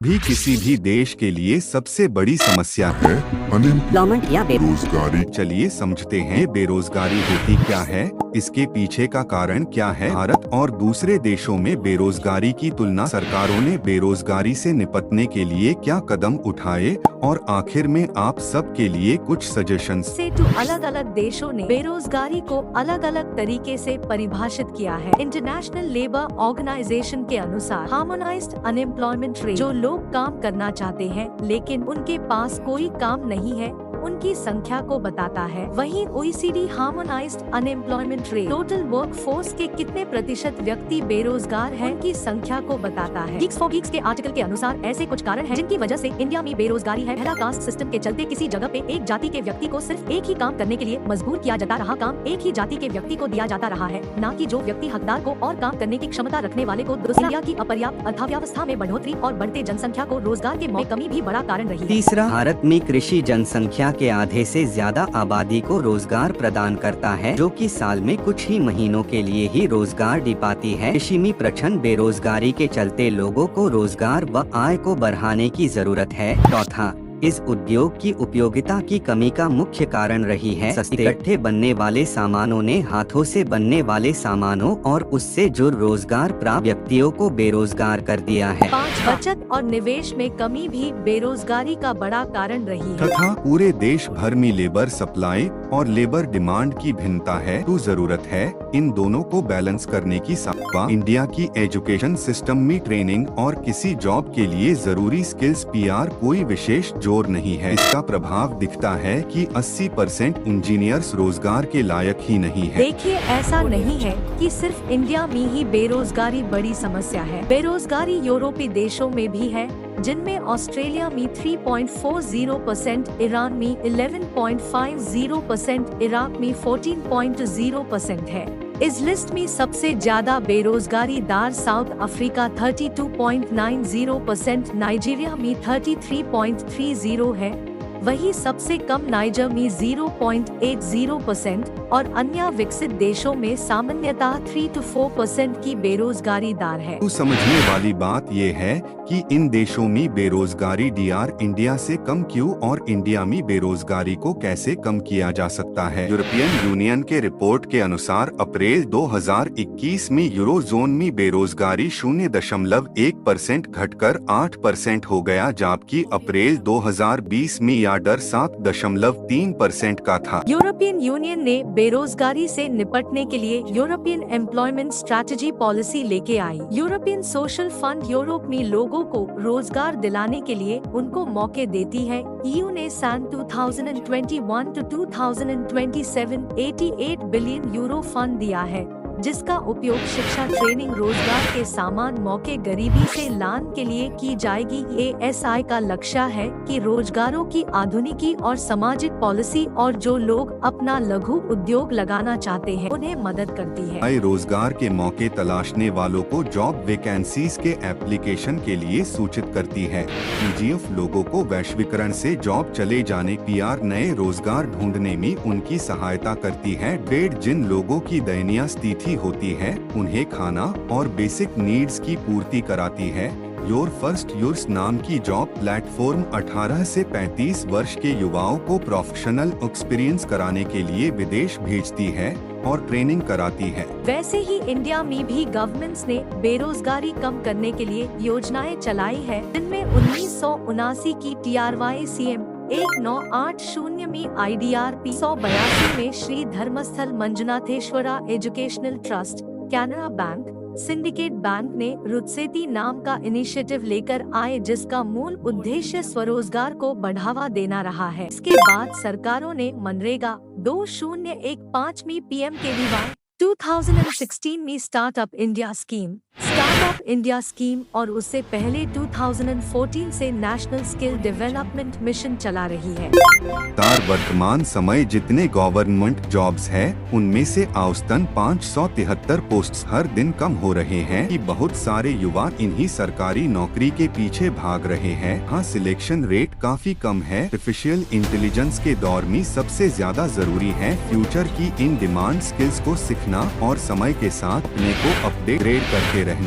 भी किसी भी देश के लिए सबसे बड़ी समस्या है अनएम्प्लॉयमेंट या बेरोजगारी। चलिए समझते हैं बेरोजगारी होती क्या है, इसके पीछे का कारण क्या है। भारत और दूसरे देशों में बेरोजगारी की तुलना, सरकारों ने बेरोजगारी से निपटने के लिए क्या कदम उठाए और आखिर में आप सब के लिए कुछ सजेशंस। अलग अलग देशों ने बेरोजगारी को अलग अलग तरीके से परिभाषित किया है। इंटरनेशनल लेबर ऑर्गेनाइजेशन के अनुसार हार्मोनाइज्ड अनएम्प्लॉयमेंट रेट, जो लोग काम करना चाहते हैं लेकिन उनके पास कोई काम नहीं है, उनकी संख्या को बताता है। वहीं OECD harmonised unemployment rate, total work force के कितने प्रतिशत व्यक्ति बेरोजगार हैं, उनकी संख्या को बताता है। Geeks for Geeks के आर्टिकल के अनुसार ऐसे कुछ कारण हैं जिनकी वजह से इंडिया में बेरोजगारी है। पहला, कास्ट सिस्टम के चलते किसी जगह पे एक जाति के व्यक्ति को सिर्फ एक ही काम करने के लिए मजबूर किया जाता रहा। काम एक ही जाति के व्यक्ति को दिया जाता रहा है, न कि जो व्यक्ति हकदार को और काम करने की क्षमता रखने वाले को। दूसरा, की अपर्याप्त अर्थव्यवस्था में बढ़ोतरी और बढ़ते जनसंख्या को रोजगार के मौके कमी भी बड़ा कारण रही है। तीसरा, भारत में कृषि जनसंख्या के आधे से ज्यादा आबादी को रोजगार प्रदान करता है, जो कि साल में कुछ ही महीनों के लिए ही रोजगार दे पाती है। कृषि में प्रचंड बेरोजगारी के चलते लोगों को रोजगार व आय को बढ़ाने की जरूरत है। चौथा, इस उद्योग की उपयोगिता की कमी का मुख्य कारण रही है। सस्ते इकट्ठे बनने वाले सामानों ने हाथों से बनने वाले सामानों और उससे जो रोजगार प्राप्त व्यक्तियों को बेरोजगार कर दिया है। 5, बचत और निवेश में कमी भी बेरोजगारी का बड़ा कारण रही है। तथा पूरे देश भर में लेबर सप्लाई और लेबर डिमांड की भिन्नता है, तो जरूरत है इन दोनों को बैलेंस करने की। इंडिया की एजुकेशन सिस्टम में ट्रेनिंग और किसी जॉब के लिए जरूरी स्किल्स PR कोई विशेष जोर नहीं है। इसका प्रभाव दिखता है कि 80% इंजीनियर्स रोजगार के लायक ही नहीं है। देखिए, ऐसा नहीं है कि सिर्फ इंडिया में ही बेरोजगारी बड़ी समस्या है। बेरोजगारी यूरोपीय देशों में भी है, जिनमें ऑस्ट्रेलिया में 3.40%, ईरान में 11.50%, इराक में 14.0% है। इस लिस्ट में सबसे ज्यादा बेरोजगारी दार साउथ अफ्रीका 32.90%, नाइजीरिया में 33.30 है। वही सबसे कम नाइजर में 0.80% और अन्य विकसित देशों में सामान्यतः 3 to 4% की बेरोजगारी दर है। तो समझने वाली बात ये है कि इन देशों में बेरोजगारी DR इंडिया से कम क्यों और इंडिया में बेरोजगारी को कैसे कम किया जा सकता है। यूरोपियन यूनियन के रिपोर्ट के अनुसार अप्रैल 2021 में यूरो जोन में बेरोजगारी 0.1% घटकर 8% हो गया, जबकि अप्रैल 2020 में यह दर 7.3% का था। यूरोपियन यूनियन ने बेरोजगारी से निपटने के लिए यूरोपियन एम्प्लॉयमेंट स्ट्रैटेजी पॉलिसी लेके आई। यूरोपियन सोशल फंड यूरोप में लोगों को रोजगार दिलाने के लिए उनको मौके देती है। EU ने सन 2021 to 2027 88 बिलियन यूरो फंड दिया है, जिसका उपयोग शिक्षा, ट्रेनिंग, रोजगार के समान मौके गरीबी से लाने के लिए की जाएगी। ASI का लक्ष्य है कि रोजगारों की आधुनिकी और सामाजिक पॉलिसी और जो लोग अपना लघु उद्योग लगाना चाहते हैं उन्हें मदद करती है। रोजगार के मौके तलाशने वालों को जॉब वैकेंसीज के एप्लीकेशन के लिए सूचित करती है। EGF लोगों को वैश्वीकरण से जॉब चले जाने PR नए रोजगार ढूंढने में उनकी सहायता करती है। जिन लोगों की दयनीय स्थिति होती है उन्हें खाना और बेसिक नीड्स की पूर्ति कराती है। योर फर्स्ट यूर्स नाम की जॉब प्लेटफॉर्म 18 से 35 वर्ष के युवाओं को प्रोफेशनल एक्सपीरियंस कराने के लिए विदेश भेजती है और ट्रेनिंग कराती है। वैसे ही इंडिया में भी गवर्नमेंट्स ने बेरोजगारी कम करने के लिए योजनाएं चलाई है, जिनमें 1979 की TRYCM 1980 में IDRP 182 में Shri Dharmasthala Manjunatheshwara educational trust, Canara bank, syndicate bank ने रुतसेती नाम का इनिशिएटिव लेकर आए, जिसका मूल उद्देश्य स्वरोजगार को बढ़ावा देना रहा है। इसके बाद सरकारों ने मनरेगा 2015 में PMKVY 2016 में स्टार्टअप इंडिया स्कीम और उससे पहले 2014 से नेशनल स्किल डेवलपमेंट मिशन चला रही है। वर्तमान समय जितने गवर्नमेंट जॉब्स हैं, उनमें से औसतन 573 पोस्ट्स हर दिन कम हो रहे हैं कि बहुत सारे युवा इन्हीं सरकारी नौकरी के पीछे भाग रहे हैं। हाँ, सिलेक्शन रेट काफी कम है। आर्टिफिशियल इंटेलिजेंस के दौर में सबसे ज्यादा जरूरी है फ्यूचर की इन डिमांड स्किल्स को सीखना और समय के साथ अपने को अपडेट करते रहना।